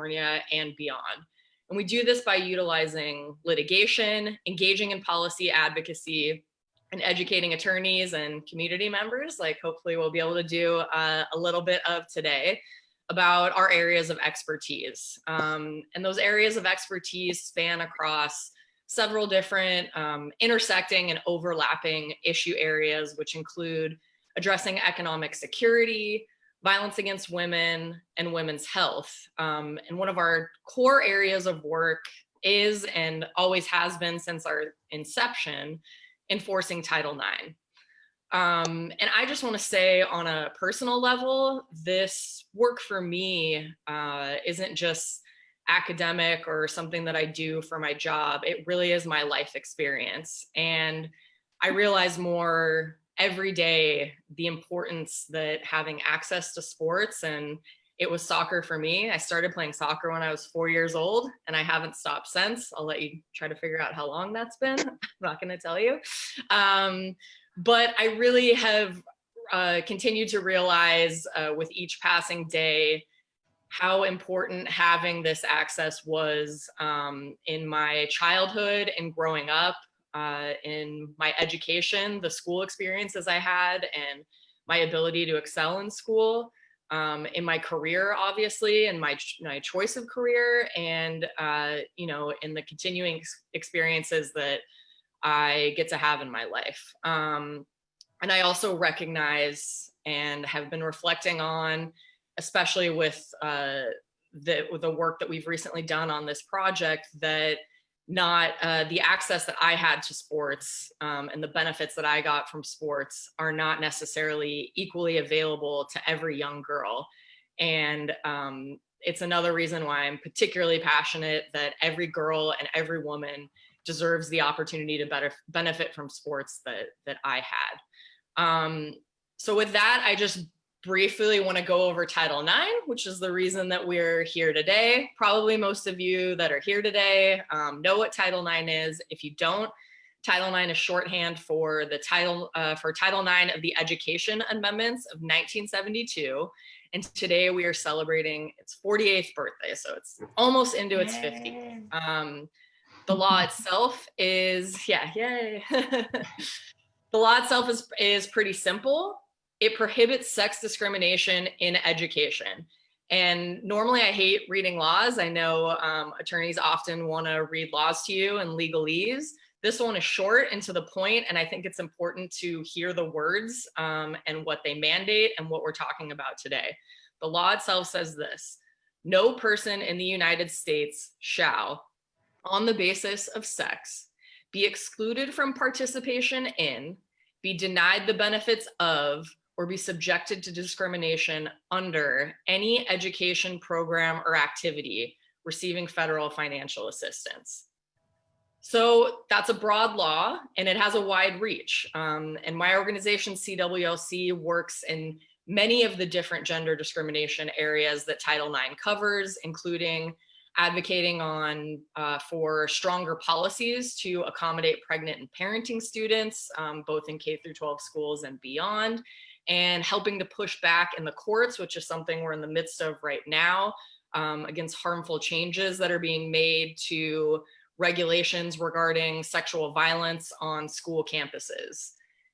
California and beyond. And we do this by utilizing litigation, engaging in policy advocacy, and educating attorneys and community members, like hopefully we'll be able to do a little bit of today, about our areas of expertise. And those areas of expertise span across several different intersecting and overlapping issue areas, which include addressing economic security, violence against women, and women's health. And one of our core areas of work is, and always has been since our inception, enforcing Title IX. And I just want to say, on a personal level, this work for me isn't just academic or something that I do for my job. It really is my life experience. And I realize more every day the importance that having access to sports, and it was soccer for me. I started playing soccer when I was 4 years old, and I haven't stopped since. I'll let you try to figure out how long that's been. I'm not going to tell you. But I really have continued to realize with each passing day how important having this access was in my childhood and growing up, in my education, the school experiences I had, and my ability to excel in school, in my career, obviously, and my choice of career, and you know, in the continuing experiences that I get to have in my life. And I also recognize and have been reflecting on, especially with the work that we've recently done on this project, that not the access that I had to sports and the benefits that I got from sports are not necessarily equally available to every young girl. And it's another reason why I'm particularly passionate that every girl and every woman deserves the opportunity to benefit from sports that I had. So with that, I just briefly want to go over Title IX, which is the reason that we're here today. Probably most of you that are here today know what Title IX is. If you don't, Title IX is shorthand for the Title IX of the Education Amendments of 1972. And today we are celebrating its 48th birthday, so it's almost into its 50th. The law itself is, yay. The law itself is pretty simple. It prohibits sex discrimination in education. And normally I hate reading laws. I know attorneys often want to read laws to you in legalese. This one is short and to the point, and I think it's important to hear the words and what they mandate and what we're talking about today. The law itself says this: no person in the United States shall, on the basis of sex, be excluded from participation in, be denied the benefits of, or be subjected to discrimination under any education program or activity receiving federal financial assistance. So that's a broad law, and it has a wide reach. And my organization, CWLC, works in many of the different gender discrimination areas that Title IX covers, including advocating on for stronger policies to accommodate pregnant and parenting students, both in K through 12 schools and beyond, and helping to push back in the courts, which is something we're in the midst of right now, against harmful changes that are being made to regulations regarding sexual violence on school campuses.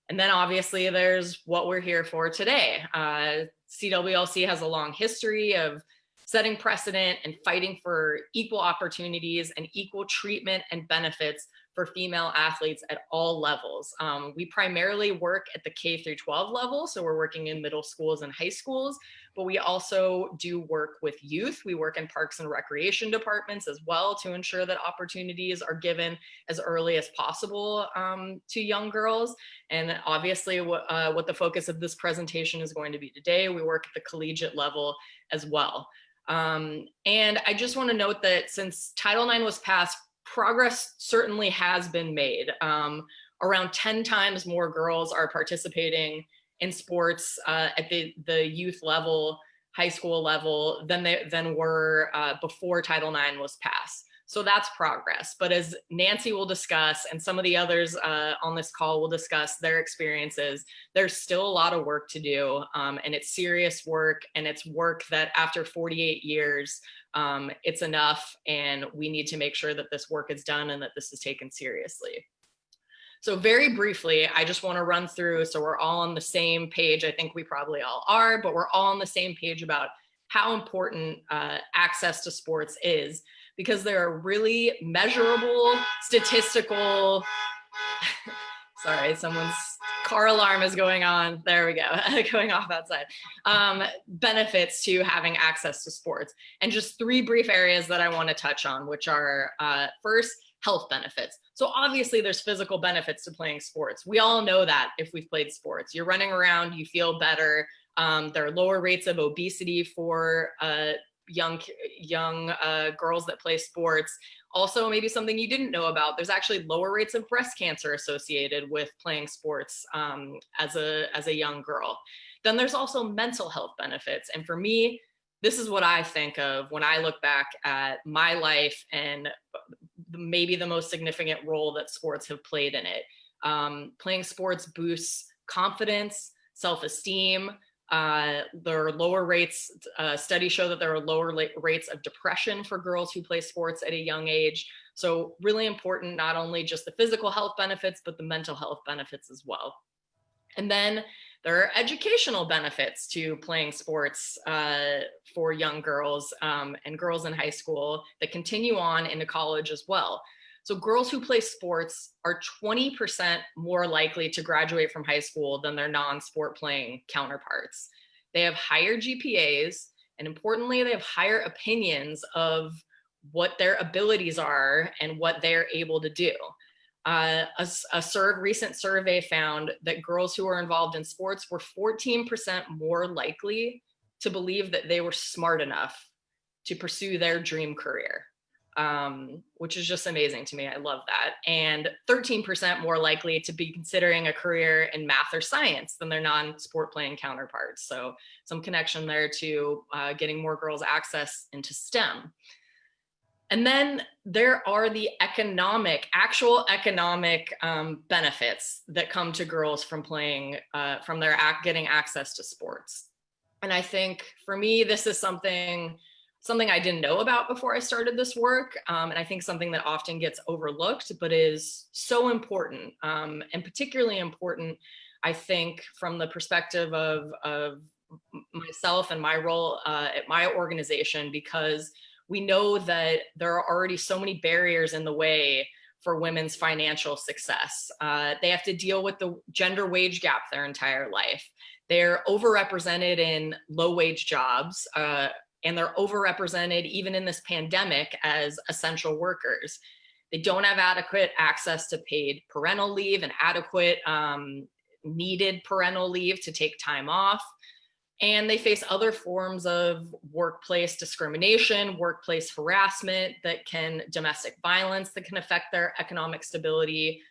And then obviously there's what we're here for today. CWLC has a long history of setting precedent and fighting for equal opportunities and equal treatment and benefits for female athletes at all levels. We primarily work at the K through 12 level, so we're working in middle schools and high schools, but we also do work with youth. We work in parks and recreation departments as well to ensure that opportunities are given as early as possible to young girls. And obviously what the focus of this presentation is going to be today, we work at the collegiate level as well. And I just want to note that since Title IX was passed, progress certainly has been made. Around 10 times more girls are participating in sports at the youth level, high school level than were before Title IX was passed. So that's progress. But as Nancy will discuss, and some of the others on this call will discuss their experiences, there's still a lot of work to do. And it's serious work, and it's work that after 48 years, it's enough, and we need to make sure that this work is done and that this is taken seriously. So very briefly, I just want to run through so we're all on the same page. I think we probably all are, but we're all on the same page about how important access to sports is, because there are really measurable statistical, sorry, someone's car alarm is going on. There we go, going off outside. Benefits to having access to sports. And just three brief areas that I want to touch on, which are first, health benefits. So obviously there's physical benefits to playing sports. We all know that if we've played sports. You're running around, you feel better. There are lower rates of obesity for young girls that play sports. Also, maybe something you didn't know about, there's actually lower rates of breast cancer associated with playing sports as a young girl. Then there's also mental health benefits. And for me, this is what I think of when I look back at my life and maybe the most significant role that sports have played in it. Playing sports boosts confidence, self-esteem. There are lower rates, studies show that there are lower rates of depression for girls who play sports at a young age. So really important, not only just the physical health benefits, but the mental health benefits as well. And then there are educational benefits to playing sports for young girls and girls in high school that continue on into college as well. So girls who play sports are 20% more likely to graduate from high school than their non-sport playing counterparts. They have higher GPAs, and importantly, they have higher opinions of what their abilities are and what they're able to do. A recent survey found that girls who are involved in sports were 14% more likely to believe that they were smart enough to pursue their dream career, which is just amazing to me. I love that. And 13% more likely to be considering a career in math or science than their non-sport playing counterparts. So some connection there to getting more girls access into STEM. And then there are the actual economic benefits that come to girls from playing, from their getting access to sports. And I think for me, this is something I didn't know about before I started this work. And I think something that often gets overlooked, but is so important, and particularly important, I think, from the perspective of myself and my role at my organization, because we know that there are already so many barriers in the way for women's financial success. They have to deal with the gender wage gap their entire life. They're overrepresented in low wage jobs, and they're overrepresented even in this pandemic as essential workers. They don't have adequate access to paid parental leave and adequate needed parental leave to take time off. And they face other forms of workplace discrimination, workplace harassment, domestic violence that can affect their economic stability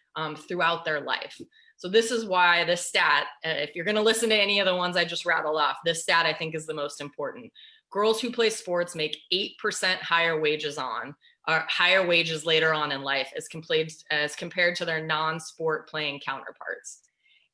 throughout their life. So this is why this stat, if you're gonna listen to any of the ones I just rattled off, this stat I think is the most important. Girls who play sports make 8% higher wages later on in life as compared to their non-sport playing counterparts.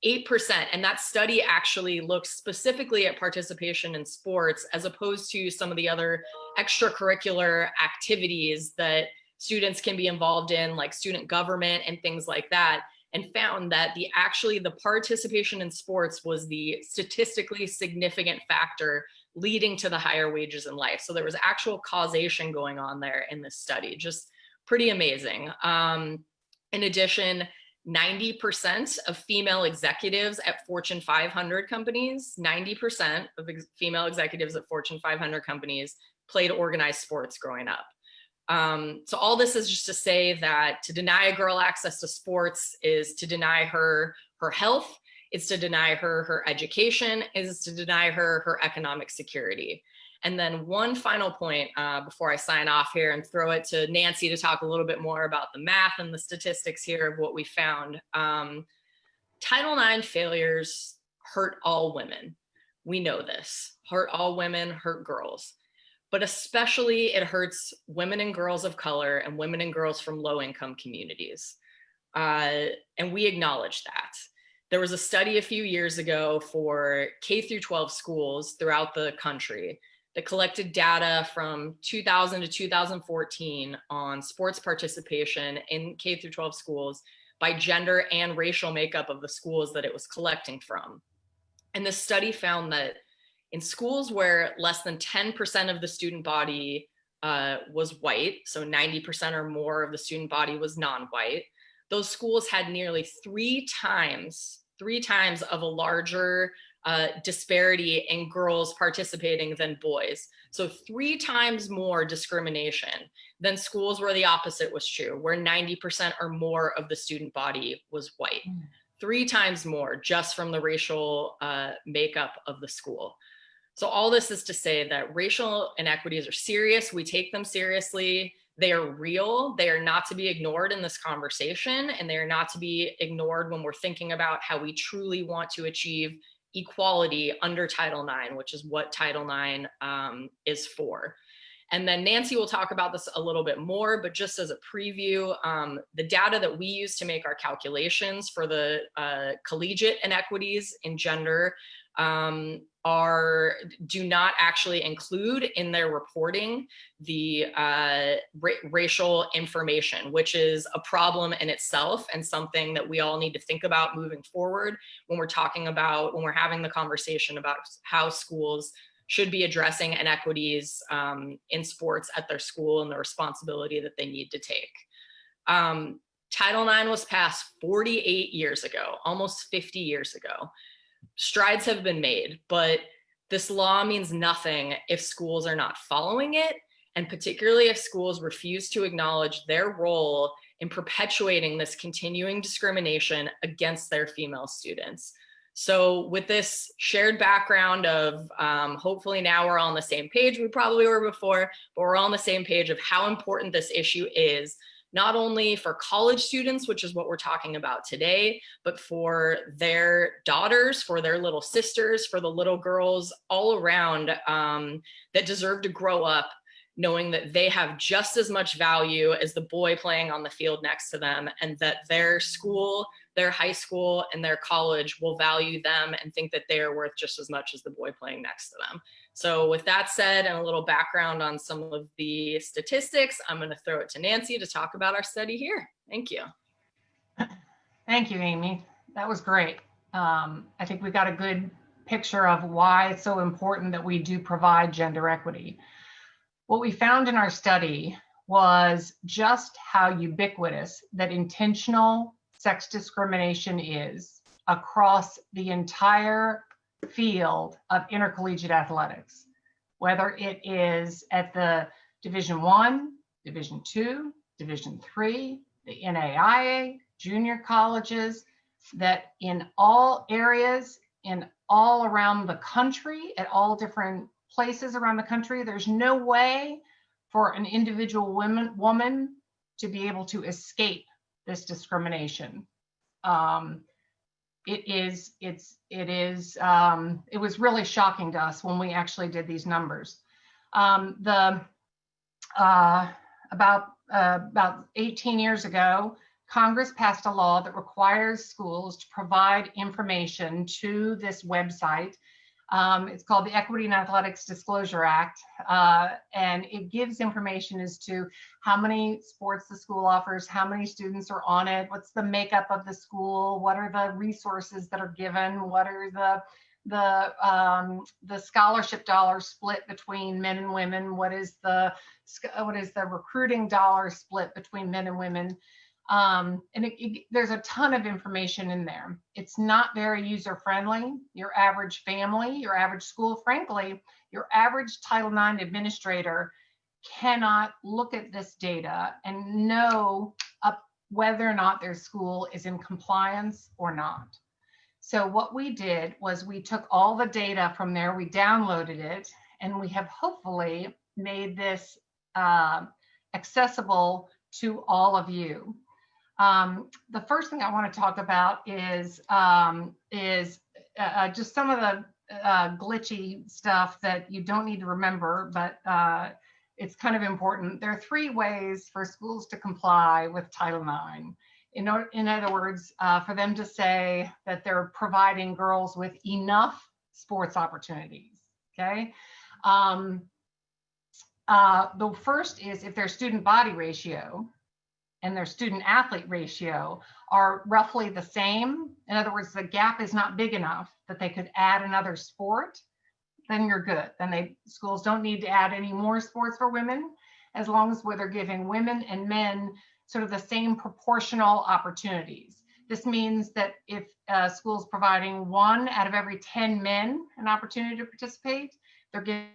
8%. And that study actually looks specifically at participation in sports as opposed to some of the other extracurricular activities that students can be involved in, like student government and things like that, and found that the participation in sports was the statistically significant factor leading to the higher wages in life. So there was actual causation going on there in this study, just pretty amazing. In addition, 90% of female executives at Fortune 500 companies, 90% of female executives at Fortune 500 companies played organized sports growing up. So all this is just to say that to deny a girl access to sports is to deny her health, it's to deny her education, is to deny her economic security. And then one final point before I sign off here and throw it to Nancy to talk a little bit more about the math and the statistics here of what we found. Title IX failures hurt all women. We know this. Hurt all women, hurt girls. But especially it hurts women and girls of color and women and girls from low-income communities. And we acknowledge that. There was a study a few years ago for K through 12 schools throughout the country that collected data from 2000 to 2014 on sports participation in K through 12 schools by gender and racial makeup of the schools that it was collecting from. And this study found that in schools where less than 10% of the student body was white, so 90% or more of the student body was non-white, those schools had nearly three times of a larger disparity in girls participating than boys. So 3 times more discrimination than schools where the opposite was true, where 90% or more of the student body was white. 3 times more just from the racial makeup of the school. So all this is to say that racial inequities are serious. We take them seriously. They are real. They are not to be ignored in this conversation, and they are not to be ignored when we're thinking about how we truly want to achieve equality under Title IX, which is what Title IX is for. And then Nancy will talk about this a little bit more, but just as a preview, the data that we use to make our calculations for the collegiate inequities in gender do not actually include in their reporting the racial information, which is a problem in itself and something that we all need to think about moving forward when we're having the conversation about how schools should be addressing inequities in sports at their school and the responsibility that they need to take. Title IX was passed 48 years ago, almost 50 years ago. Strides have been made, but this law means nothing if schools are not following it, and particularly if schools refuse to acknowledge their role in perpetuating this continuing discrimination against their female students. So with this shared background of hopefully now we're all on the same page, we probably were before, but we're all on the same page of how important this issue is, not only for college students, which is what we're talking about today, but for their daughters, for their little sisters, for the little girls all around that deserve to grow up knowing that they have just as much value as the boy playing on the field next to them, and that their school, their high school, and their college will value them and think that they are worth just as much as the boy playing next to them. So with that said, and a little background on some of the statistics, I'm going to throw it to Nancy to talk about our study here. Thank you. Thank you, Amy. That was great. I think we got a good picture of why it's so important that we do provide gender equity. What we found in our study was just how ubiquitous that intentional sex discrimination is across the entire field of intercollegiate athletics, whether it is at the Division I, Division II, Division III, the NAIA, junior colleges, that in all areas, in all around the country, at all different places around the country, there's no way for an individual woman to be able to escape this discrimination. It was really shocking to us when we actually did these numbers. About 18 years ago, Congress passed a law that requires schools to provide information to this website. It's called the Equity in Athletics Disclosure Act, and it gives information as to how many sports the school offers, how many students are on it, what's the makeup of the school, what are the resources that are given, what are the scholarship dollars split between men and women, what is the recruiting dollar split between men and women. And there's a ton of information in there. It's not very user-friendly. Your average family, your average school, frankly, your average Title IX administrator cannot look at this data and know whether or not their school is in compliance or not. So what we did was we took all the data from there, we downloaded it, and we have hopefully made this accessible to all of you. The first thing I want to talk about is just some of the glitchy stuff that you don't need to remember, but it's kind of important. There are 3 ways for schools to comply with Title IX. In other words, for them to say that they're providing girls with enough sports opportunities, okay? The first is if their student body ratio and their student athlete ratio are roughly the same. In other words, the gap is not big enough that they could add another sport, then you're good. Then schools don't need to add any more sports for women, as long as they're giving women and men sort of the same proportional opportunities. This means that if a school's providing 1 out of every 10 men an opportunity to participate, they're giving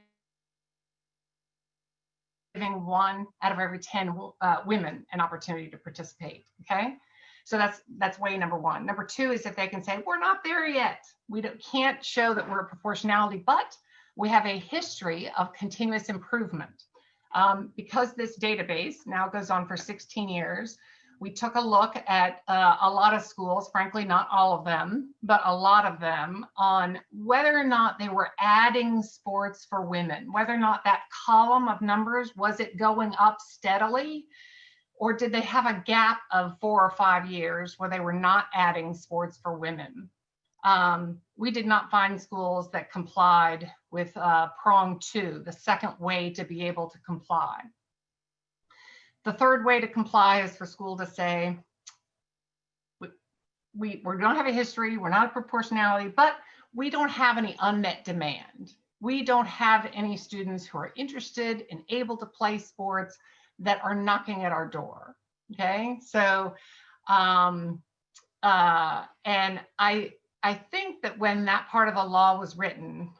1 out of every 10 women an opportunity to participate, okay? So that's way number one. Number two is if they can say, we're not there yet. We can't show that we're a proportionality, but we have a history of continuous improvement. Because this database now goes on for 16 years, we took a look at a lot of schools, frankly, not all of them, but a lot of them, on whether or not they were adding sports for women, whether or not that column of numbers, was it going up steadily, or did they have a gap of 4 or 5 years where they were not adding sports for women? We did not find schools that complied with prong 2, the second way to be able to comply. The third way to comply is for school to say, we don't have a history, we're not a proportionality, but we don't have any unmet demand. We don't have any students who are interested and able to play sports that are knocking at our door, okay? So, and I think that when that part of the law was written,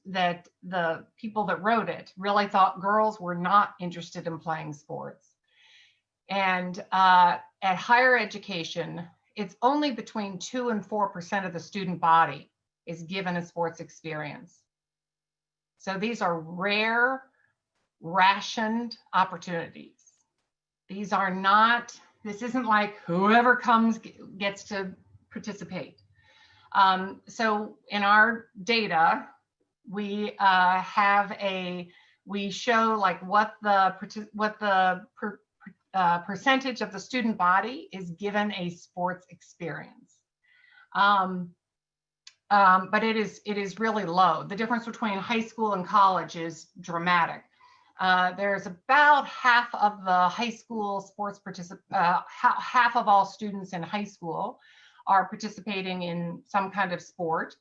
that the people that wrote it really thought girls were not interested in playing sports. And at higher education, it's only between 2 and 4% of the student body is given a sports experience. So these are rare, rationed opportunities. These are not, this isn't like whoever comes gets to participate. So in our data, we we show like what the percentage of the student body is given a sports experience. But it is really low. The difference between high school and college is dramatic. There's about half of the high school sports half of all students in high school are participating in some kind of sport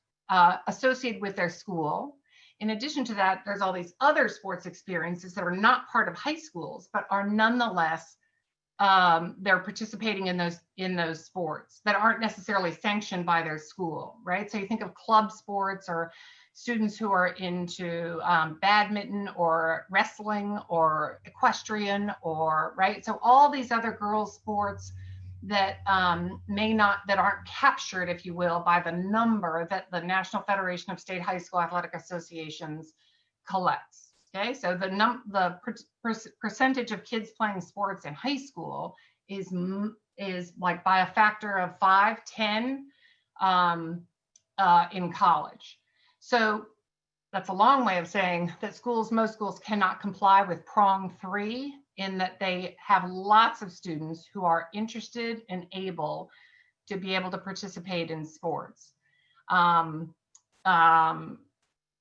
associated with their school. In addition to that, there's all these other sports experiences that are not part of high schools, but are nonetheless, they're participating in those sports that aren't necessarily sanctioned by their school, right? So you think of club sports or students who are into badminton or wrestling or equestrian, or right. So all these other girls' sports that that aren't captured, if you will, by the number that the National Federation of State High School Athletic Associations collects. Okay, so the percentage of kids playing sports in high school is like by a factor of 5, 10 in college. So that's a long way of saying that most schools cannot comply with prong 3, in that they have lots of students who are interested and able to be able to participate in sports.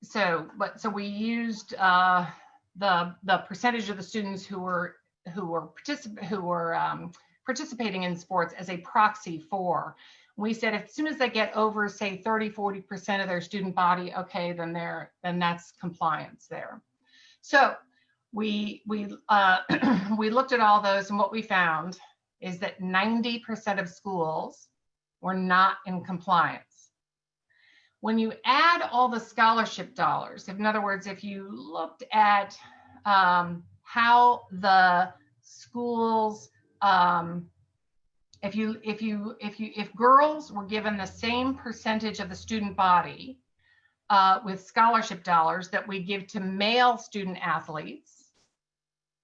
So we used the percentage of the students who were participating in sports as a proxy for. We said as soon as they get over, say, 30-40% of their student body, okay, then that's compliance there. So we looked at all those, and what we found is that 90% of schools were not in compliance. When you add all the scholarship dollars, in other words, if you looked at how the schools, if girls were given the same percentage of the student body with scholarship dollars that we give to male student athletes,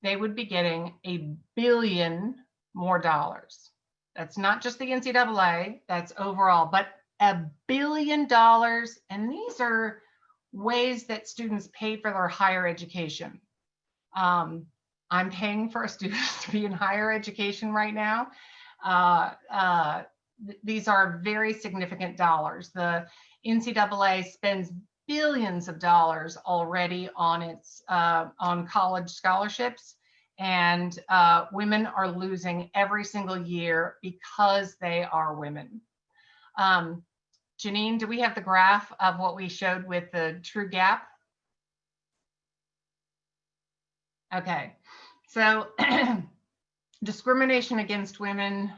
they would be getting $1 billion more dollars. That's not just the NCAA, that's overall, but $1 billion. And these are ways that students pay for their higher education. I'm paying for a student to be in higher education right now. These are very significant dollars. The NCAA spends billions of dollars already on its on college scholarships, and women are losing every single year because they are women. Janine, do we have the graph of what we showed with the true gap? Okay, so discrimination against women,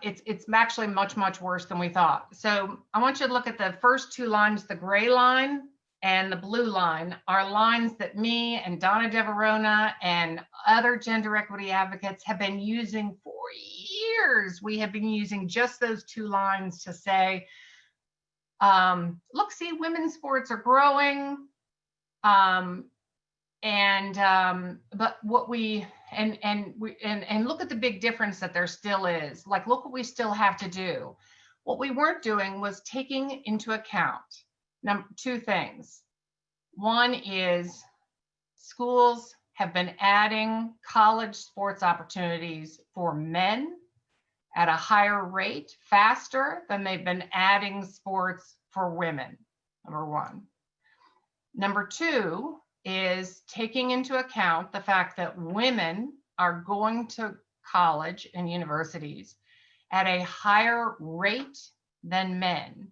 it's actually much worse than we thought. So I want you to look at the first two lines. The gray line and the blue line are lines that me and Donna Deverona and other gender equity advocates have been using for years. We have been using just those two lines to say, look, see, women's sports are growing. But what we look at the big difference that there still is. Like, look what we still have to do. What we weren't doing was taking into account two things. One is schools have been adding college sports opportunities for men at a higher rate, faster than they've been adding sports for women, number one. Number two is taking into account the fact that women are going to college and universities at a higher rate than men.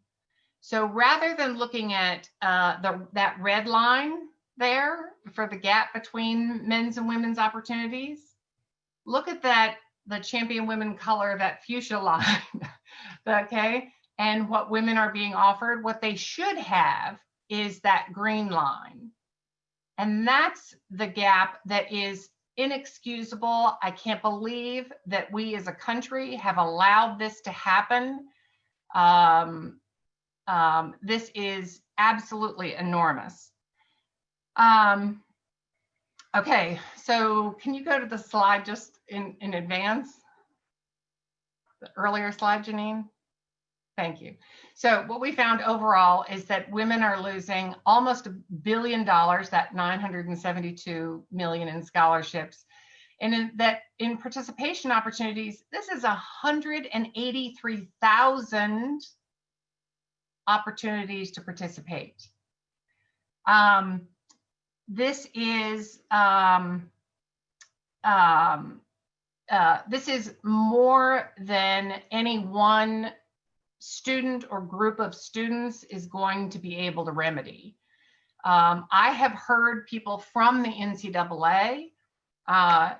So rather than looking at that red line there for the gap between men's and women's opportunities, look at the champion women color, that fuchsia line, okay? And what women are being offered, what they should have is that green line. And that's the gap that is inexcusable. I can't believe that we as a country have allowed this to happen. This is absolutely enormous. Okay, so can you go to the slide just in advance? The earlier slide, Janine? Thank you. So what we found overall is that women are losing almost $1 billion, that 972 million in scholarships. And in participation opportunities, this is 183,000 opportunities to participate. This is more than any one student or group of students is going to be able to remedy. I have heard people from the NCAA,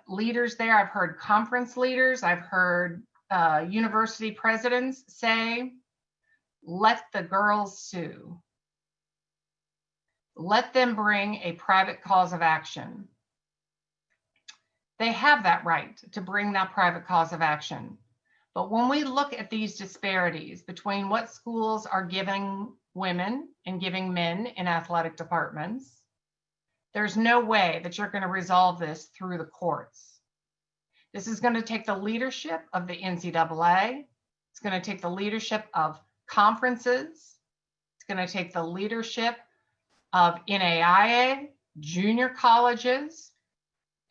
leaders there, I've heard conference leaders, I've heard university presidents say, let the girls sue. Let them bring a private cause of action. They have that right to bring that private cause of action. But when we look at these disparities between what schools are giving women and giving men in athletic departments, there's no way that you're going to resolve this through the courts. This is going to take the leadership of the NCAA. It's going to take the leadership of conferences. It's going to take the leadership of NAIA, junior colleges,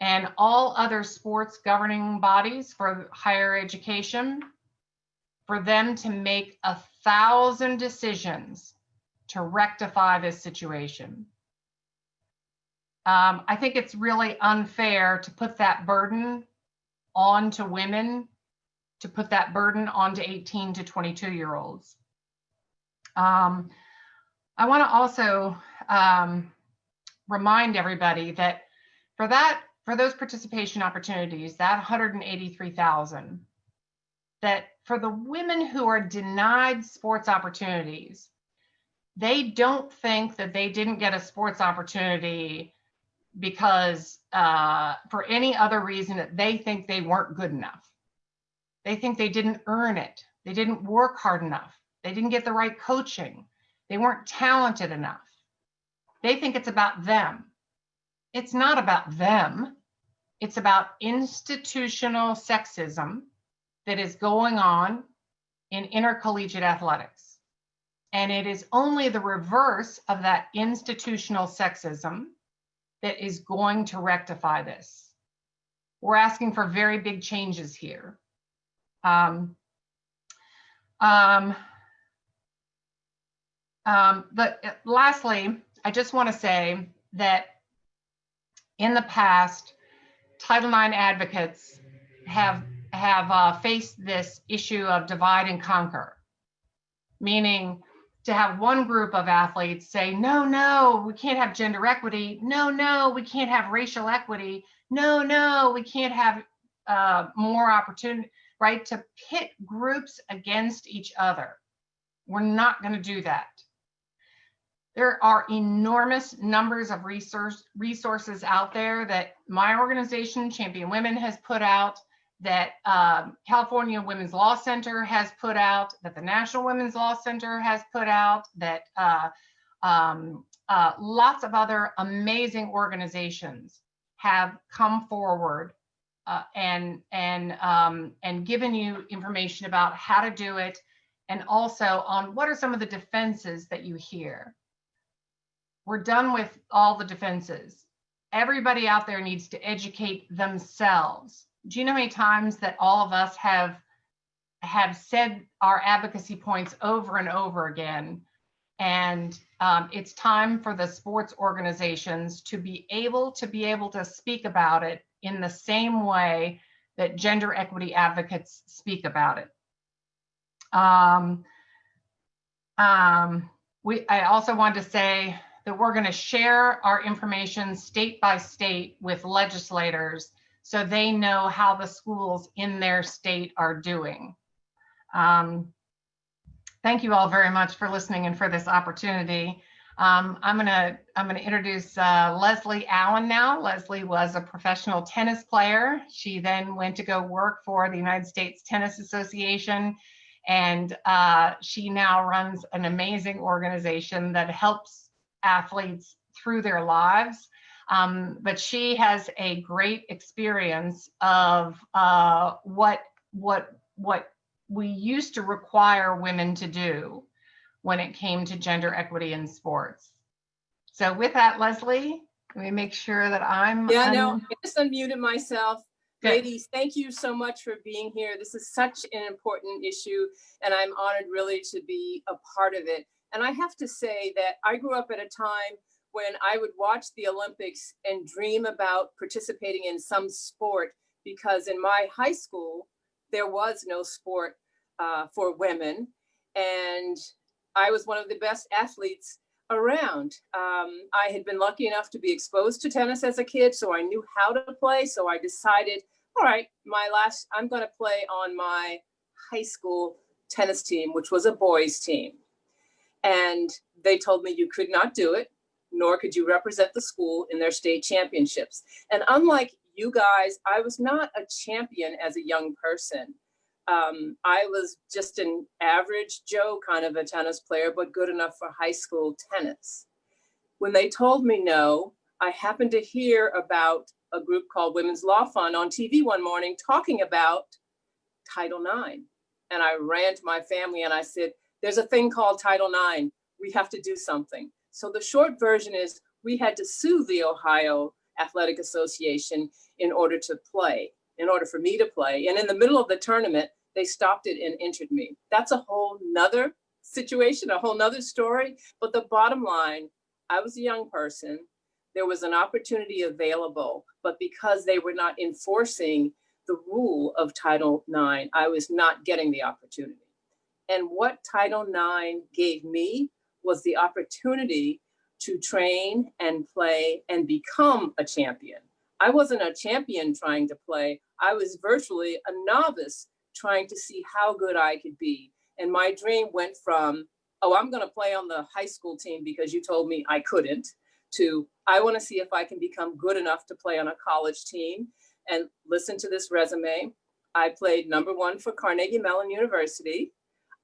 and all other sports governing bodies for higher education, for them to make 1,000 decisions to rectify this situation. I think it's really unfair to put that burden onto women, to put that burden onto 18 to 22-year-olds. I want to also remind everybody that for those participation opportunities, that 183,000, that for the women who are denied sports opportunities, they don't think that they didn't get a sports opportunity because for any other reason that they think they weren't good enough. They think they didn't earn it. They didn't work hard enough. They didn't get the right coaching. They weren't talented enough. They think it's about them. It's not about them. It's about institutional sexism that is going on in intercollegiate athletics. And it is only the reverse of that institutional sexism that is going to rectify this. We're asking for very big changes here. Lastly, I just want to say that in the past, Title IX advocates have faced this issue of divide and conquer, meaning to have one group of athletes say, no, no, we can't have gender equity. No, no, we can't have racial equity. No, no, we can't have more opportunity, right? To pit groups against each other. We're not going to do that. There are enormous numbers of resources out there that my organization, Champion Women, has put out, that California Women's Law Center has put out, that the National Women's Law Center has put out, that lots of other amazing organizations have come forward and given you information about how to do it, and also on what are some of the defenses that you hear. We're done with all the defenses. Everybody out there needs to educate themselves. Do you know how many times that all of us have said our advocacy points over and over again? And it's time for the sports organizations to be able to speak about it in the same way that gender equity advocates speak about it. I also wanted to say that we're going to share our information state by state with legislators so they know how the schools in their state are doing. Thank you all very much for listening and for this opportunity. I'm gonna introduce Leslie Allen now. Leslie was a professional tennis player. She then went to go work for the United States Tennis Association, and she now runs an amazing organization that helps athletes through their lives. But she has a great experience of what we used to require women to do when it came to gender equity in sports. So with that, Leslie, let me make sure that I'm no, I just unmuted myself. Good. Ladies, thank you so much for being here. This is such an important issue, and I'm honored really to be a part of it. And I have to say that I grew up at a time when I would watch the Olympics and dream about participating in some sport, because in my high school, there was no sport for women. And I was one of the best athletes around. I had been lucky enough to be exposed to tennis as a kid, so I knew how to play. So I decided, all right, I'm going to play on my high school tennis team, which was a boys' team. And they told me you could not do it, nor could you represent the school in their state championships. And unlike you guys, I was not a champion as a young person. I was just an average Joe kind of a tennis player, but good enough for high school tennis. When they told me no, I happened to hear about a group called Women's Law Fund on TV one morning talking about Title IX. And I ran to my family and I said, there's a thing called Title IX. We have to do something. So the short version is we had to sue the Ohio Athletic Association in order for me to play. And in the middle of the tournament, they stopped it and entered me. That's a whole nother situation, a whole nother story. But the bottom line, I was a young person. There was an opportunity available, but because they were not enforcing the rule of Title IX, I was not getting the opportunity. And what Title IX gave me was the opportunity to train and play and become a champion. I wasn't a champion trying to play. I was virtually a novice trying to see how good I could be. And my dream went from, oh, I'm going to play on the high school team because you told me I couldn't, to I want to see if I can become good enough to play on a college team. And listen to this resume. I played #1 for Carnegie Mellon University.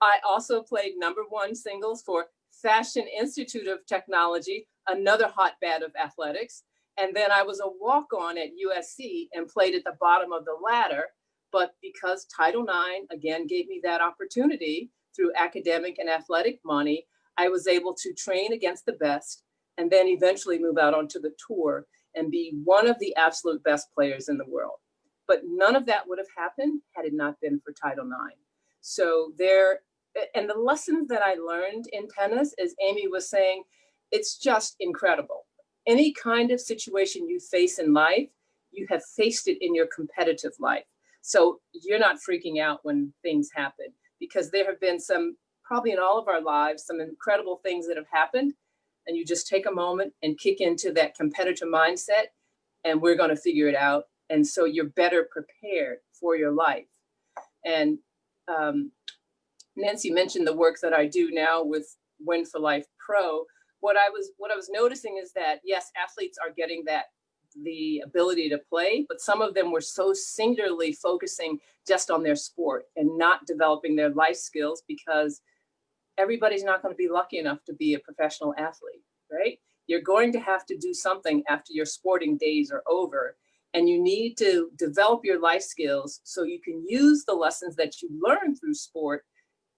I also played #1 singles for Fashion Institute of Technology, another hotbed of athletics. And then I was a walk-on at USC and played at the bottom of the ladder. But because Title IX, again, gave me that opportunity through academic and athletic money, I was able to train against the best and then eventually move out onto the tour and be one of the absolute best players in the world. But none of that would have happened had it not been for Title IX. So there and the lessons that I learned in tennis, as Amy was saying, it's just incredible. Any kind of situation you face in life, you have faced it in your competitive life. So you're not freaking out when things happen, because there have been some, probably in all of our lives, some incredible things that have happened. And you just take a moment and kick into that competitive mindset, and we're going to figure it out. And so you're better prepared for your life. And Nancy mentioned the work that I do now with Win for Life Pro. What I was noticing is that, yes, athletes are getting the ability to play, but some of them were so singularly focusing just on their sport and not developing their life skills, because everybody's not going to be lucky enough to be a professional athlete, right? You're going to have to do something after your sporting days are over, and you need to develop your life skills so you can use the lessons that you learn through sport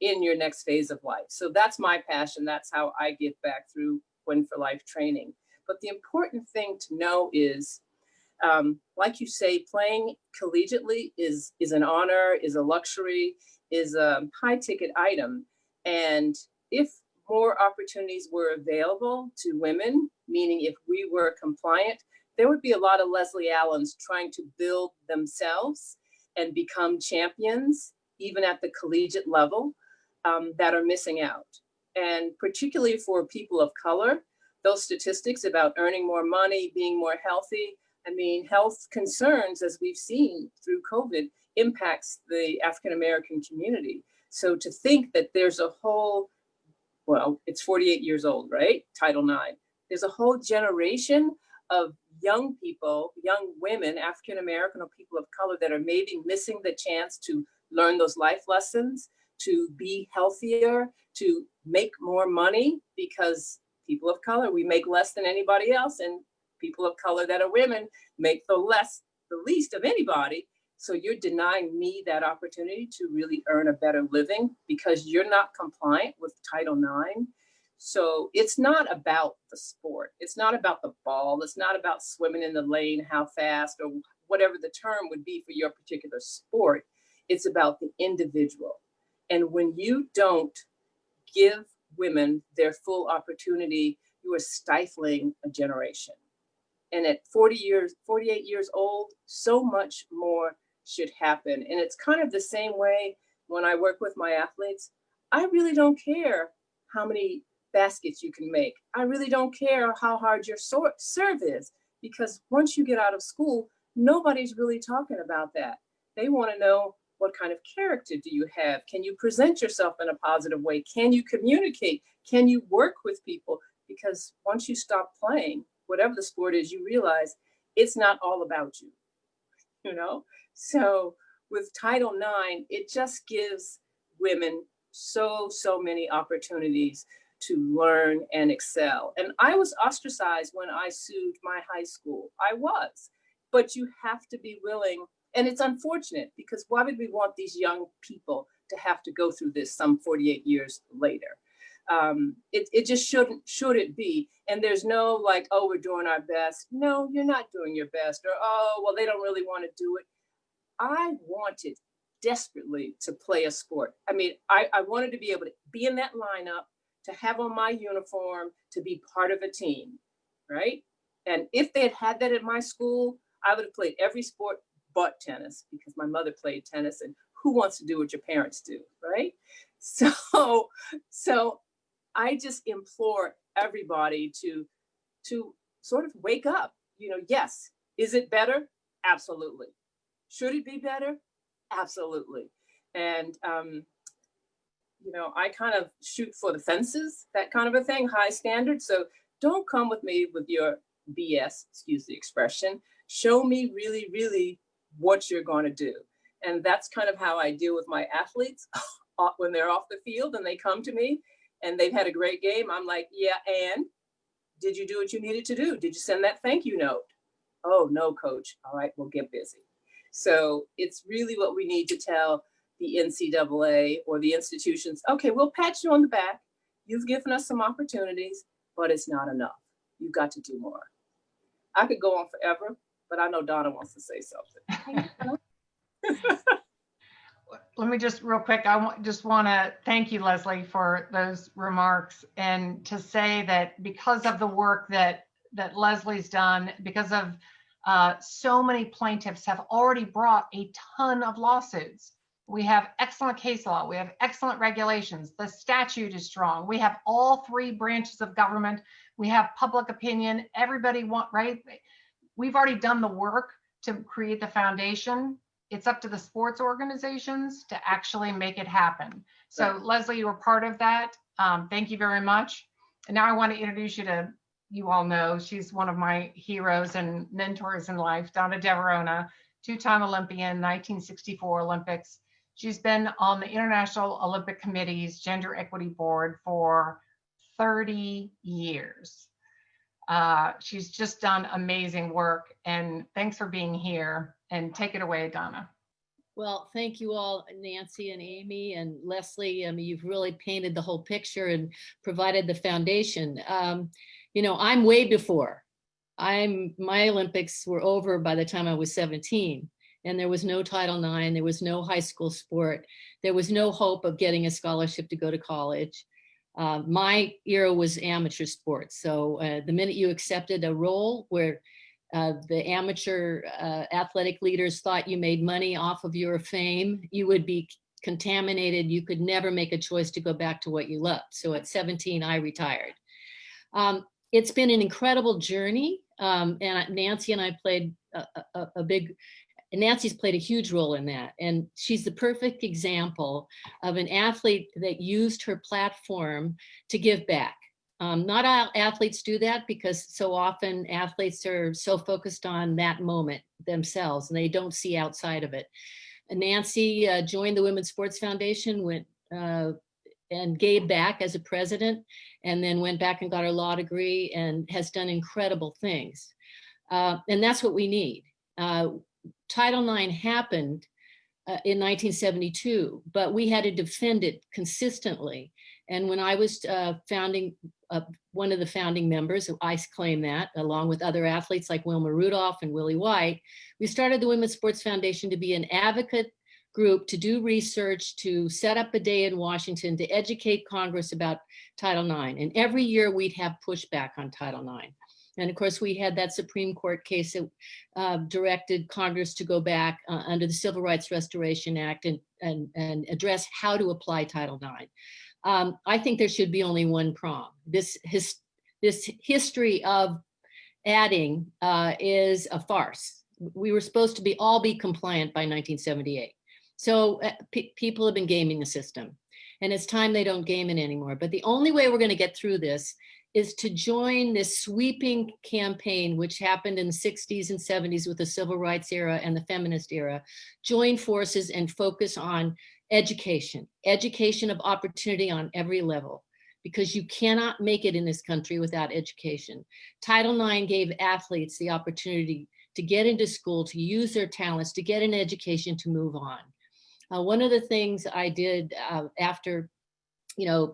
in your next phase of life. So that's my passion. That's how I give back through Win for Life training. But the important thing to know is, like you say, playing collegiately is an honor, is a luxury, is a high ticket item. And if more opportunities were available to women, meaning if we were compliant, there would be a lot of Leslie Allens trying to build themselves and become champions, even at the collegiate level, that are missing out. And particularly for people of color, those statistics about earning more money, being more healthy, I mean, health concerns, as we've seen through COVID, impacts the African-American community. So to think that there's a whole, well, it's 48 years old, right? Title IX. There's a whole generation of young people, young women, African-American or people of color, that are maybe missing the chance to learn those life lessons, to be healthier, to make more money, because people of color, we make less than anybody else, and people of color that are women make the least of anybody. So you're denying me that opportunity to really earn a better living because you're not compliant with Title IX. So it's not about the sport. It's not about the ball. It's not about swimming in the lane, how fast, or whatever the term would be for your particular sport. It's about the individual. And when you don't give women their full opportunity, you are stifling a generation. And at 48 years old, so much more should happen. And it's kind of the same way when I work with my athletes. I really don't care how many baskets you can make. I really don't care how hard your serve is, because once you get out of school, nobody's really talking about that. They want to know, what kind of character do you have? Can you present yourself in a positive way? Can you communicate? Can you work with people? Because once you stop playing, whatever the sport is, you realize it's not all about you, you know? So with Title IX, it just gives women so many opportunities to learn and excel. And I was ostracized when I sued my high school. I was, but you have to be willing. And it's unfortunate, because why would we want these young people to have to go through this some 48 years later? It just shouldn't be. And there's no like, oh, we're doing our best. No, you're not doing your best. Or, oh, well, they don't really want to do it. I wanted desperately to play a sport. I mean, I wanted to be able to be in that lineup, to have on my uniform, to be part of a team, right? And if they had that at my school, I would have played every sport but tennis, because my mother played tennis, and who wants to do what your parents do, right? So I just implore everybody to sort of wake up. You know, yes, is it better? Absolutely. Should it be better? Absolutely. And you know, I kind of shoot for the fences, that kind of a thing, high standards. So don't come with me with your BS, excuse the expression. Show me really, really what you're going to do. And that's kind of how I deal with my athletes when they're off the field and they come to me and they've had a great game. I'm like, yeah, and did you do what you needed to do? Did you send that thank you note? Oh, no, coach. All right, we'll get busy. So it's really what we need to tell the NCAA or the institutions. Okay, we'll pat you on the back. You've given us some opportunities, but it's not enough. You've got to do more. I could go on forever, but I know Donna wants to say something. let me just real quick, just want to thank you, Leslie, for those remarks, and to say that because of the work that Leslie's done, because of so many plaintiffs have already brought a ton of lawsuits. We have excellent case law. We have excellent regulations. The statute is strong. We have all three branches of government. We have public opinion. Everybody right? We've already done the work to create the foundation. It's up to the sports organizations to actually make it happen. So right. Leslie, you were part of that. Thank you very much. And now I want to introduce you to, you all know, she's one of my heroes and mentors in life, Donna Deverona, two-time Olympian, 1964 Olympics. She's been on the International Olympic Committee's Gender Equity Board for 30 years. She's just done amazing work, and thanks for being here. And take it away, Donna. Well, thank you all, Nancy and Amy and Leslie. I mean, you've really painted the whole picture and provided the foundation. You know, I'm way before. My Olympics were over by the time I was 17, and there was no Title IX, there was no high school sport, there was no hope of getting a scholarship to go to college. My era was amateur sports. So the minute you accepted a role where the amateur athletic leaders thought you made money off of your fame, you would be contaminated. You could never make a choice to go back to what you loved. So at 17, I retired. It's been an incredible journey. And Nancy and I played Nancy's played a huge role in that. And she's the perfect example of an athlete that used her platform to give back. Not all athletes do that, because so often athletes are so focused on that moment themselves and they don't see outside of it. And Nancy joined the Women's Sports Foundation, went and gave back as a president, and then went back and got her law degree and has done incredible things. And that's what we need. Title IX happened in 1972, but we had to defend it consistently. And when I was one of the founding members, I claim that, along with other athletes like Wilma Rudolph and Willie White, we started the Women's Sports Foundation to be an advocate group, to do research, to set up a day in Washington to educate Congress about Title IX. And every year we'd have pushback on Title IX. And of course, we had that Supreme Court case that directed Congress to go back under the Civil Rights Restoration Act and address how to apply Title IX. I think there should be only one prong. This history of adding is a farce. We were supposed to all be compliant by 1978. So people have been gaming the system, and it's time they don't game it anymore. But the only way we're going to get through this is to join this sweeping campaign, which happened in the 60s and 70s with the civil rights era and the feminist era. Join forces and focus on education of opportunity on every level, because you cannot make it in this country without education. Title IX gave athletes the opportunity to get into school, to use their talents, to get an education, to move on. One of the things I did after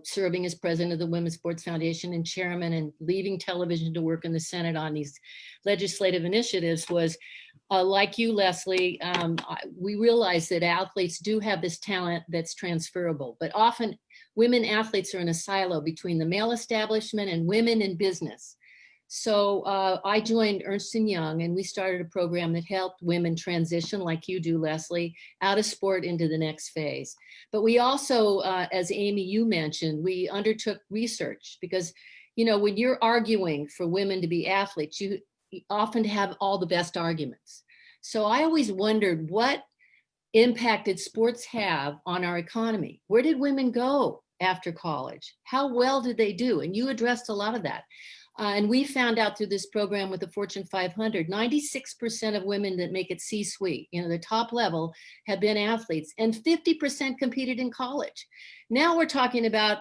serving as president of the Women's Sports Foundation and chairman, and leaving television to work in the Senate on these legislative initiatives was, like you, Leslie, we realized that athletes do have this talent that's transferable, but often women athletes are in a silo between the male establishment and women in business. So I joined Ernst & Young, and we started a program that helped women transition, like you do, Leslie, out of sport into the next phase. But we also, as Amy, you mentioned, we undertook research, because, when you're arguing for women to be athletes, you often have all the best arguments. So I always wondered, what impact did sports have on our economy? Where did women go after college? How well did they do? And you addressed a lot of that. And we found out through this program with the Fortune 500, 96% of women that make it C-suite, the top level, have been athletes, and 50% competed in college. Now we're talking about,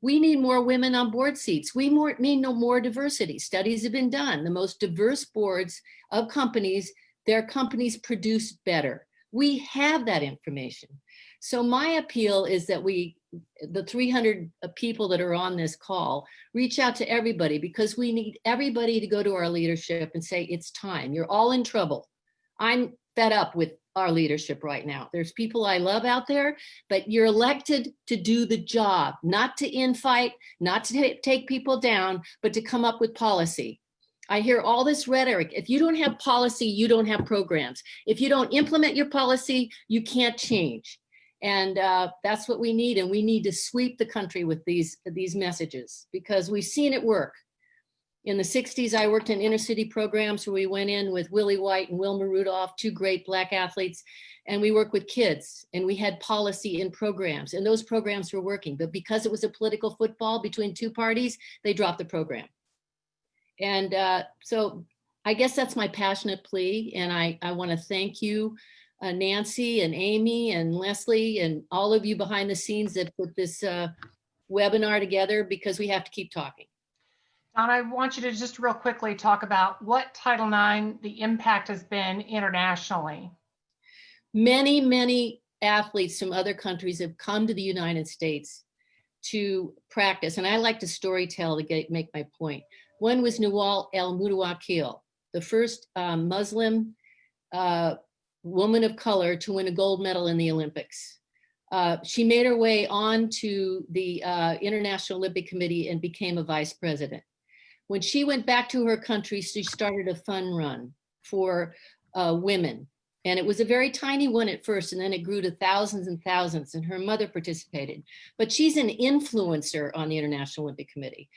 we need more women on board seats. We need more diversity. Studies have been done. The most diverse boards of companies, their companies produce better. We have that information. So my appeal is that the 300 people that are on this call, reach out to everybody, because we need everybody to go to our leadership and say, it's time. You're all in trouble. I'm fed up with our leadership right now. There's people I love out there, but you're elected to do the job, not to infight, not to take people down, but to come up with policy. I hear all this rhetoric. If you don't have policy, you don't have programs. If you don't implement your policy, you can't change. And that's what we need. And we need to sweep the country with these messages, because we've seen it work. In the 60s, I worked in inner city programs where we went in with Willie White and Wilma Rudolph, two great Black athletes, and we worked with kids, and we had policy in programs, and those programs were working. But because it was a political football between two parties, they dropped the program. And so I guess that's my passionate plea. And I want to thank you, Nancy and Amy and Leslie and all of you behind the scenes that put this webinar together, because we have to keep talking. Don, I want you to just real quickly talk about what Title IX, the impact has been internationally. Many, many athletes from other countries have come to the United States to practice. And I like to storytell to make my point. One was Nawal El-Mutawakil, the first Muslim woman of color to win a gold medal in the Olympics. She made her way on to the International Olympic Committee and became a vice president. When she went back to her country, she started a fun run for women. And it was a very tiny one at first, and then it grew to thousands and thousands, and her mother participated. But she's an influencer on the International Olympic Committee.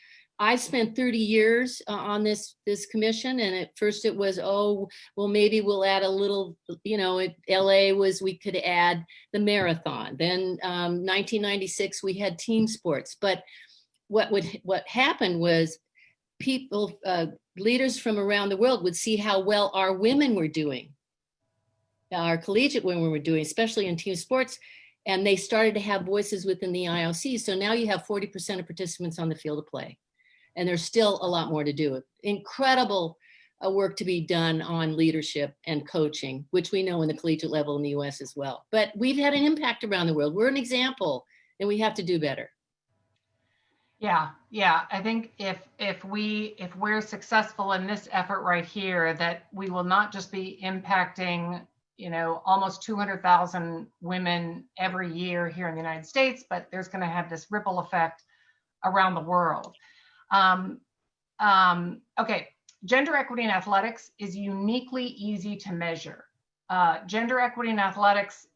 I spent 30 years on this commission, and at first it was, oh, well, maybe we'll add a little, LA was, we could add the marathon. Then 1996, we had team sports. But what happened was people, leaders from around the world would see how well our women were doing, our collegiate women were doing, especially in team sports, and they started to have voices within the IOC. So now you have 40% of participants on the field of play. And there's still a lot more to do. Incredible work to be done on leadership and coaching, which we know in the collegiate level in the US as well. But we've had an impact around the world. We're an example, and we have to do better. Yeah. I think if we're successful in this effort right here, that we will not just be impacting, almost 200,000 women every year here in the United States, but there's going to have this ripple effect around the world. Okay, gender equity in athletics is uniquely easy to measure. Gender equity in athletics,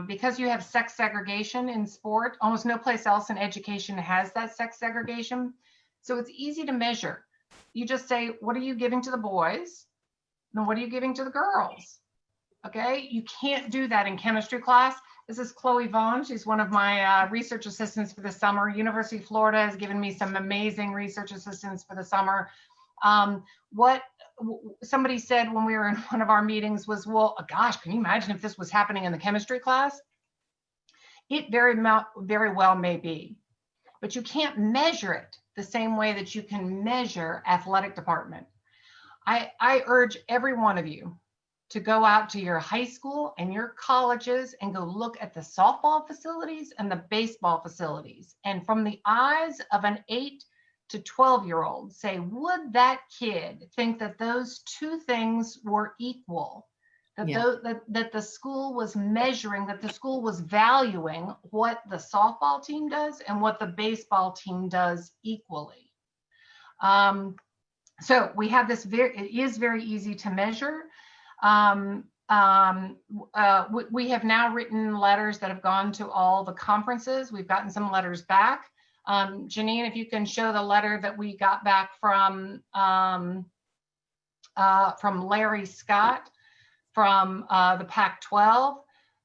because you have sex segregation in sport, almost no place else in education has that sex segregation. So it's easy to measure. You just say, what are you giving to the boys? And what are you giving to the girls? Okay, you can't do that in chemistry class. This is Chloe Vaughan. She's one of my research assistants for the summer. University of Florida has given me some amazing research assistants for the summer. What somebody said when we were in one of our meetings was, well, gosh, can you imagine if this was happening in the chemistry class? It very well may be, but you can't measure it the same way that you can measure athletic department. I urge every one of you to go out to your high school and your colleges and go look at the softball facilities and the baseball facilities. And from the eyes of an 8 to 12-year-old, say, would that kid think that those two things were equal? That the school was measuring, that the school was valuing what the softball team does and what the baseball team does equally. So we have this, it is very easy to measure. We have now written letters that have gone to all the conferences. We've gotten some letters back. Janine, if you can show the letter that we got back from Larry Scott from the Pac-12.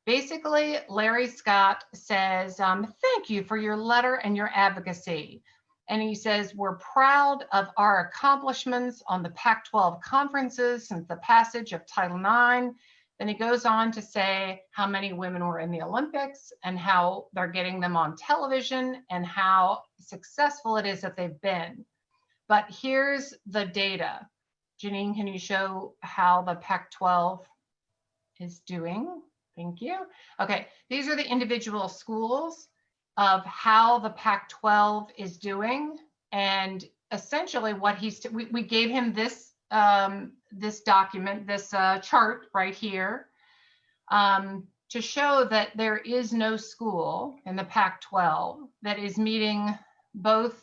Basically, Larry Scott says, thank you for your letter and your advocacy. And he says, we're proud of our accomplishments on the Pac-12 conferences since the passage of Title IX. Then he goes on to say how many women were in the Olympics and how they're getting them on television and how successful it is that they've been. But here's the data. Janine, can you show how the Pac-12 is doing? Thank you. Okay, these are the individual schools of how the Pac-12 is doing, and essentially what we gave him this this document, this chart right here, to show that there is no school in the Pac-12 that is meeting both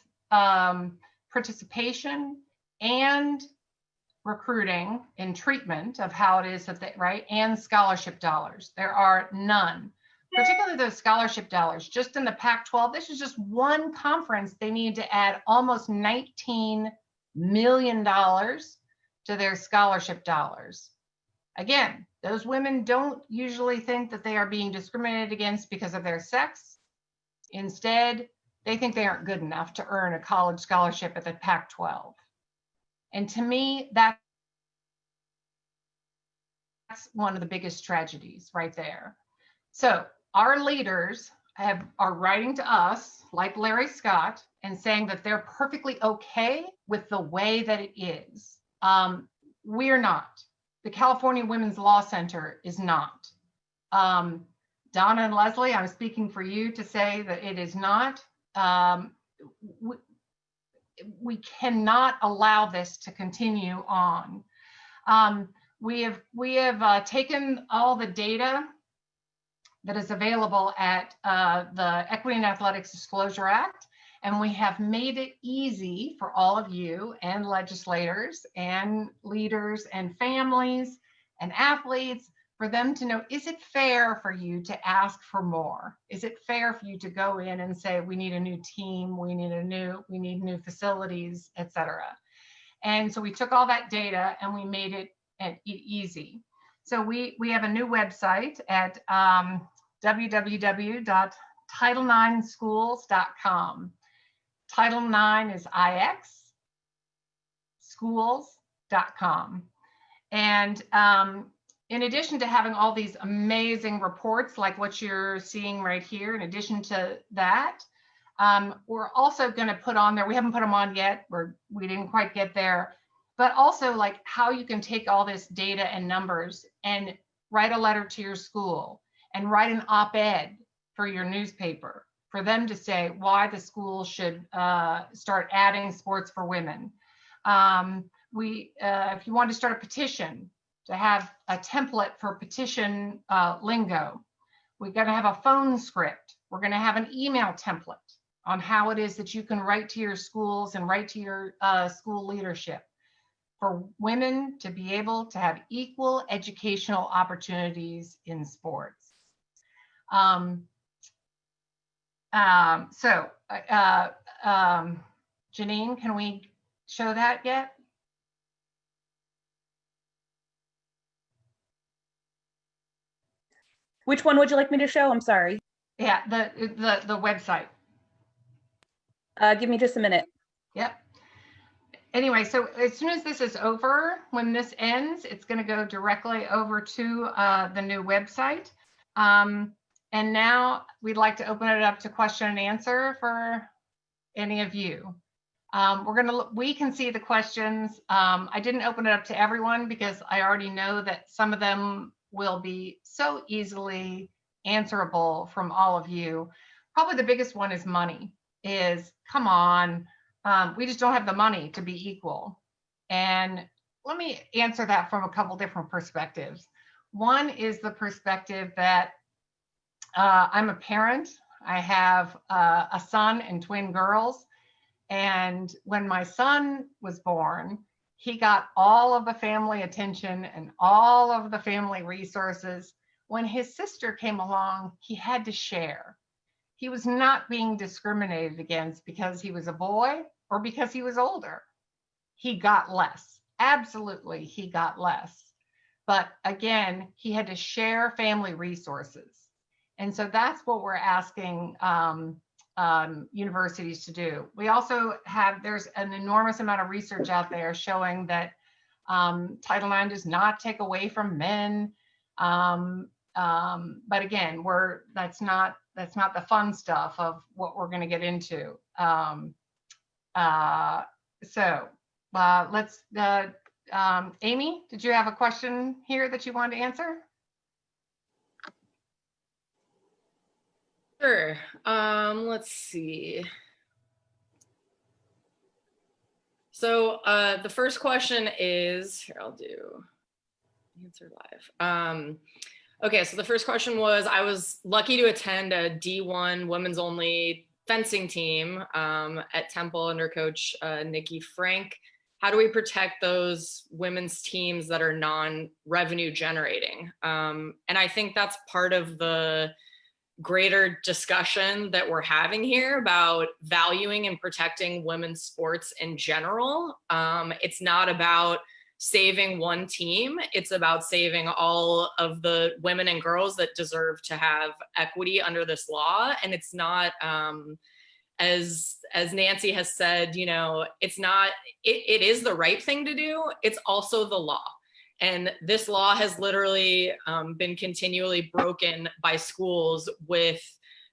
participation and recruiting in treatment of how it is that they, right, and scholarship dollars. There are none, particularly those scholarship dollars. Just in the Pac-12, this is just one conference. They need to add almost $19 million to their scholarship dollars. Again, those women don't usually think that they are being discriminated against because of their sex. Instead, they think they aren't good enough to earn a college scholarship at the Pac-12. And to me, that's one of the biggest tragedies right there. So our leaders are writing to us, like Larry Scott, and saying that they're perfectly okay with the way that it is. We're not. The California Women's Law Center is not. Donna and Leslie, I'm speaking for you to say that it is not. We cannot allow this to continue on. We have taken all the data that is available at the Equity and Athletics Disclosure Act, and we have made it easy for all of you and legislators and leaders and families and athletes for them to know, is it fair for you to ask for more? Is it fair for you to go in and say, we need a new team, we need new facilities, et cetera. And so we took all that data and we made it easy. So we have a new website at www.title9schools.com. Title 9 is IX, schools.com. And in addition to having all these amazing reports like what you're seeing right here, in addition to that, we're also going to put on there, we haven't put them on yet, we didn't quite get there, but also like how you can take all this data and numbers and write a letter to your school and write an op-ed for your newspaper for them to say why the school should start adding sports for women. If you want to start a petition, to have a template for petition lingo, we're going to have a phone script. We're going to have an email template on how it is that you can write to your schools and write to your school leadership for women to be able to have equal educational opportunities in sports. Janine, can we show that yet? Which one would you like me to show? I'm sorry. Yeah, the website. Give me just a minute. Yep. Anyway, so as soon as this is over, when this ends, it's going to go directly over to the new website. And now we'd like to open it up to question and answer for any of you. We can see the questions. I didn't open it up to everyone because I already know that some of them will be so easily answerable from all of you. Probably the biggest one is money. Come on, we just don't have the money to be equal. And let me answer that from a couple different perspectives. One is the perspective that I'm a parent. I have a son and twin girls. And when my son was born, he got all of the family attention and all of the family resources. When his sister came along, he had to share. He was not being discriminated against because he was a boy or because he was older. He got less. Absolutely, he got less. But again, he had to share family resources. And so that's what we're asking universities to do. We also there's an enormous amount of research out there showing that Title IX does not take away from men. But again, that's not the fun stuff of what we're going to get into. Let's, Amy, did you have a question here that you wanted to answer? Sure. Let's see. So the first question is, here, I'll do answer live. Okay, so the first question was, I was lucky to attend a D1 women's only fencing team at Temple under coach Nikki Frank. How do we protect those women's teams that are non-revenue generating? And I think that's part of the greater discussion that we're having here about valuing and protecting women's sports in general. It's not about saving one team. It's about saving all of the women and girls that deserve to have equity under this law. And it's not, as Nancy has said, you know, it's not, it is the right thing to do. It's also the law. And this law has literally been continually broken by schools with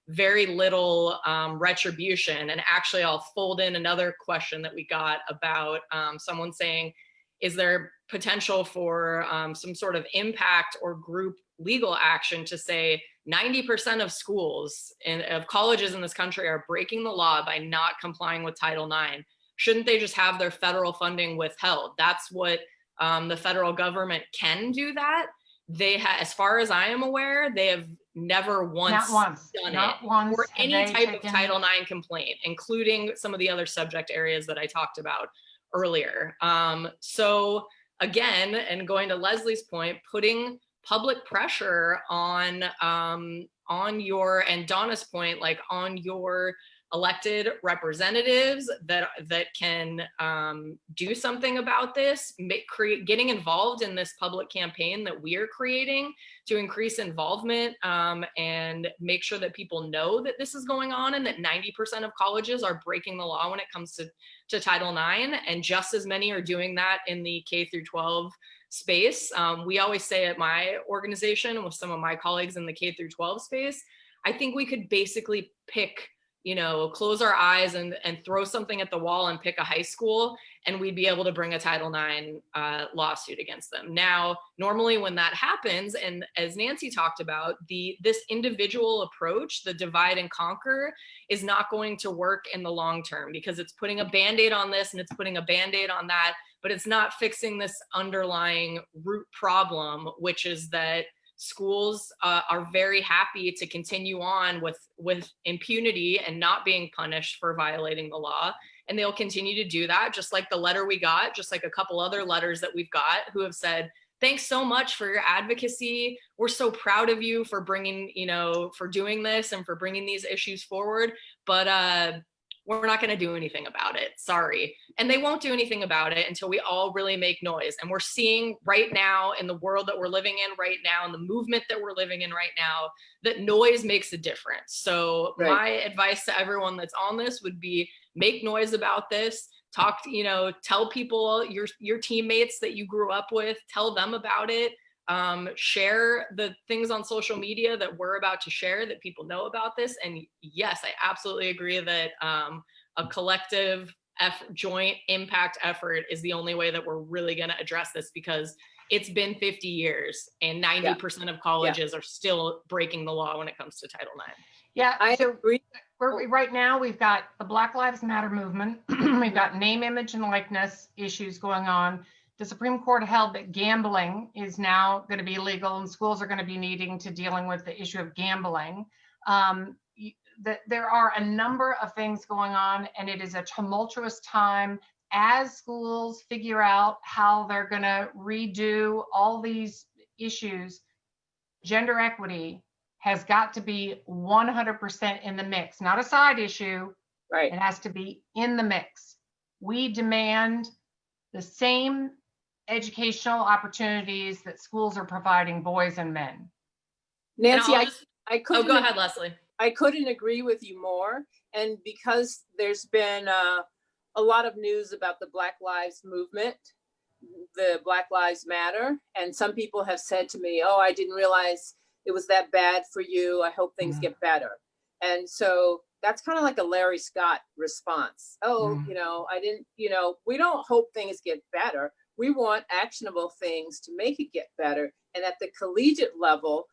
very little retribution. And actually, I'll fold in another question that we got about someone saying, is there potential for some sort of impact or group legal action to say 90% of schools and of colleges in this country are breaking the law by not complying with Title IX? Shouldn't they just have their federal funding withheld? That's what the federal government can do that. They have, as far as I am aware, they have never once done it or any type of Title IX complaint, including some of the other subject areas that I talked about earlier. So again, and going to Leslie's point, putting public pressure on your, and Donna's point, like on your elected representatives that can do something about this, getting involved in this public campaign that we are creating to increase involvement and make sure that people know that this is going on and that 90% of colleges are breaking the law when it comes to Title IX, and just as many are doing that in the K through 12 space. We always say at my organization with some of my colleagues in the K through 12 space, I think we could basically pick, you know, close our eyes and throw something at the wall and pick a high school, and we'd be able to bring a Title IX lawsuit against them. Now, normally when that happens, and as Nancy talked about, this individual approach, the divide and conquer, is not going to work in the long term because it's putting a Band-Aid on this and it's putting a Band-Aid on that, but it's not fixing this underlying root problem, which is that schools are very happy to continue on with impunity and not being punished for violating the law. And they'll continue to do that, just like the letter we got, just like a couple other letters that we've got, who have said, thanks so much for your advocacy. We're so proud of you for bringing, you know, for doing this and for bringing these issues forward. But we're not going to do anything about it. Sorry. And they won't do anything about it until we all really make noise. And we're seeing right now in the world that we're living in right now, and the movement that we're living in right now, that noise makes a difference. So my advice to everyone that's on this would be, make noise about this. Talk, you know, tell people, your teammates that you grew up with, tell them about it. Share the things on social media that we're about to share, that people know about this. And yes, I absolutely agree that a collective joint impact effort is the only way that we're really going to address this, because it's been 50 years and 90% of colleges are still breaking the law when it comes to Title IX. Yeah, I agree. Right now we've got the Black Lives Matter movement. We've got name, image, and likeness issues going on. The Supreme Court held that gambling is now going to be illegal, and schools are going to be needing to dealing with the issue of gambling. There are a number of things going on, and it is a tumultuous time as schools figure out how they're going to redo all these issues. Gender equity has got to be 100% in the mix, not a side issue. Right. It has to be in the mix. We demand the same educational opportunities that schools are providing boys and men. Nancy, I couldn't. Oh, go ahead, Leslie. I couldn't agree with you more. And because there's been a lot of news about the Black Lives movement, the Black Lives Matter, and some people have said to me, oh, I didn't realize it was that bad for you. I hope things get better. And so that's kind of like a Larry Scott response. Oh, you know, I didn't, you know, we don't hope things get better. We want actionable things to make it get better. And at the collegiate level,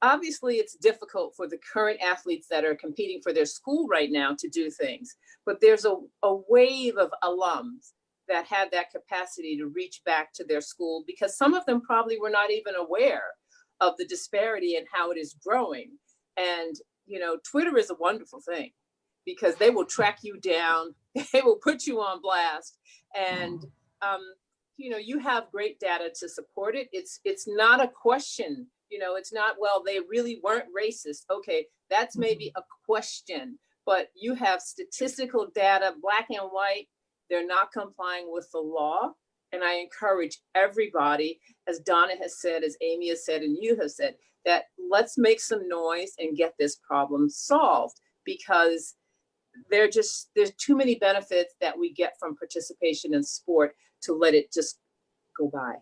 obviously it's difficult for the current athletes that are competing for their school right now to do things. But there's a wave of alums that have that capacity to reach back to their school, because some of them probably were not even aware of the disparity and how it is growing. And, you know, Twitter is a wonderful thing because they will track you down, they will put you on blast. And, you know, you have great data to support it. It's not a question, you know, it's not, well, they really weren't racist. Okay, that's maybe a question, but you have statistical data, black and white, they're not complying with the law. And I encourage everybody, as Donna has said, as Amy has said, and you have said, that let's make some noise and get this problem solved, because there's too many benefits that we get from participation in sport to let it just go by.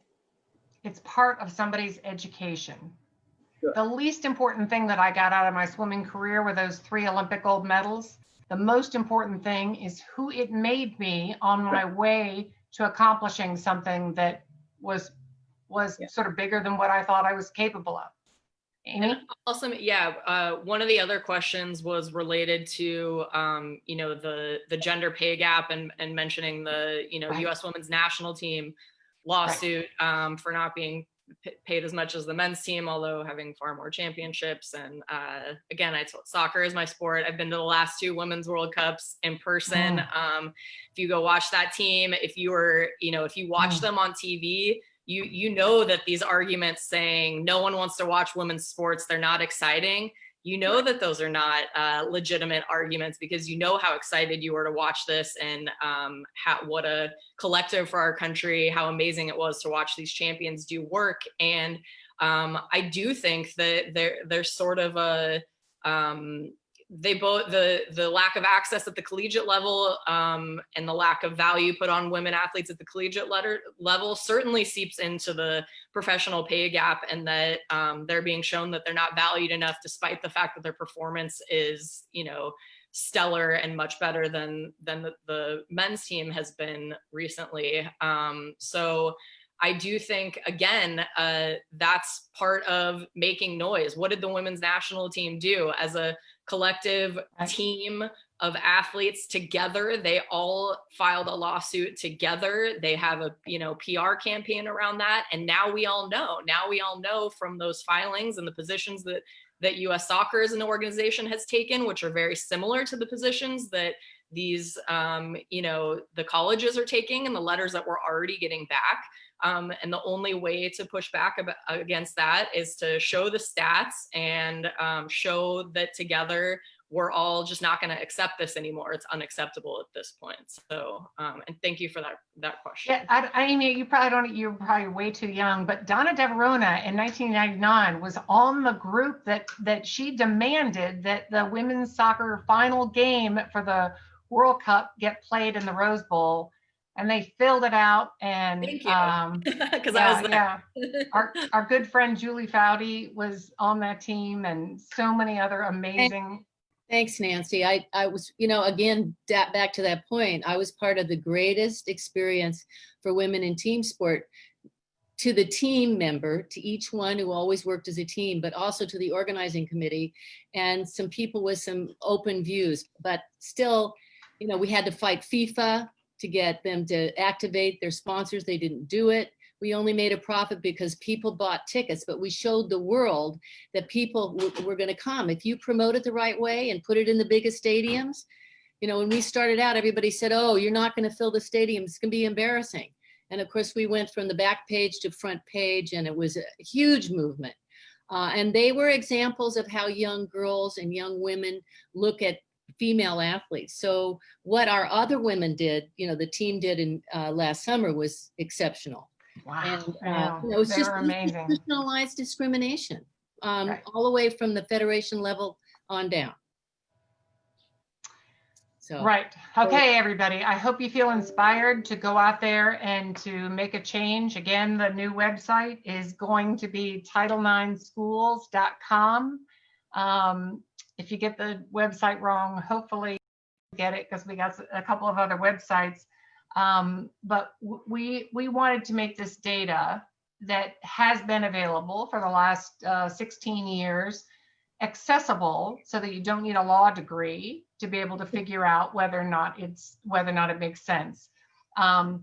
It's part of somebody's education. Sure. The least important thing that I got out of my swimming career were those 3 Olympic gold medals. The most important thing is who it made me on my way to accomplishing something that was sort of bigger than what I thought I was capable of. Amy? Also, yeah, one of the other questions was related to, you know, the gender pay gap and mentioning the, you know, Right. U.S. women's national team lawsuit for not being paid as much as the men's team, although having far more championships. And again, soccer is my sport. I've been to the last 2 Women's World Cups in person. If you go watch that team, if you watch them on TV, you know that these arguments saying no one wants to watch women's sports, they're not exciting. You know that those are not legitimate arguments, because you know how excited you were to watch this, and what a collective for our country, how amazing it was to watch these champions do work. And I do think that there's sort of a the lack of access at the collegiate level and the lack of value put on women athletes at the collegiate level certainly seeps into the professional pay gap, and that they're being shown that they're not valued enough, despite the fact that their performance is, you know, stellar and much better than the men's team has been recently. So I do think, again, that's part of making noise. What did the women's national team do as a collective team of athletes together? They all filed a lawsuit together. They have a, you know, PR campaign around that. And now we all know from those filings and the positions that US Soccer as an organization has taken, which are very similar to the positions that these, you know, the colleges are taking, and the letters that we're already getting back. And the only way to push back against that is to show the stats and show that together we're all just not going to accept this anymore. It's unacceptable at this point. So, and thank you for that question. Yeah, I mean, you're probably way too young, but Donna DeVerona in 1999 was on the group that she demanded that the women's soccer final game for the World Cup get played in the Rose Bowl. And they filled it out, and thank you. Because I was there. Our good friend Julie Foudy was on that team, and so many other amazing. Thanks, Nancy. I was, you know, again, back to that point, I was part of the greatest experience for women in team sport, to the team member, to each one who always worked as a team, but also to the organizing committee and some people with some open views. But still, you know, we had to fight FIFA to get them to activate their sponsors. They didn't do it. We only made a profit because people bought tickets, but we showed the world that people were going to come. If you promote it the right way and put it in the biggest stadiums, you know, when we started out, everybody said, oh, you're not going to fill the stadium. It's going to be embarrassing. And of course, we went from the back page to front page, and it was a huge movement. And they were examples of how young girls and young women look at female athletes. So what our other women did, you know, the team did in last summer was exceptional. Wow. And you know, it's just amazing. institutionalized discrimination, Right. all the way from the federation level on down. So Right. Okay, everybody. I hope you feel inspired to go out there and to make a change. Again, the new website is going to be title9schools.com. If you get the website wrong, hopefully you get it, because we got a couple of other websites. But we wanted to make this data that has been available for the last 16 years accessible, so that you don't need a law degree to be able to figure out whether or not it makes sense. The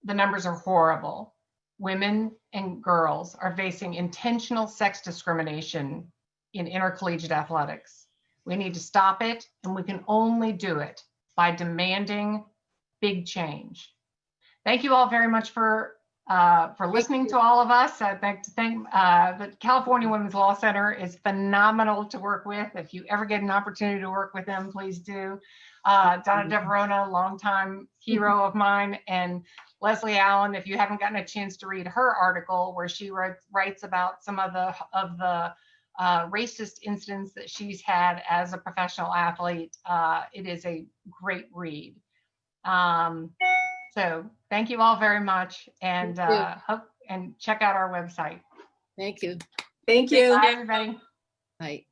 numbers are horrible. women and girls are facing intentional sex discrimination in intercollegiate athletics. We need to stop it, and we can only do it by demanding big change. Thank you all very much for listening to all of us. I'd like to thank the California Women's Law Center is phenomenal to work with. If you ever get an opportunity to work with them, please do. Donna DeVerona, longtime hero of mine, and Leslie Allen, if you haven't gotten a chance to read her article where she writes about some of the racist incidents that she's had as a professional athlete, it is a great read. So thank you all very much, and check out our website. Thank you. Thank you. Bye, everybody. Bye.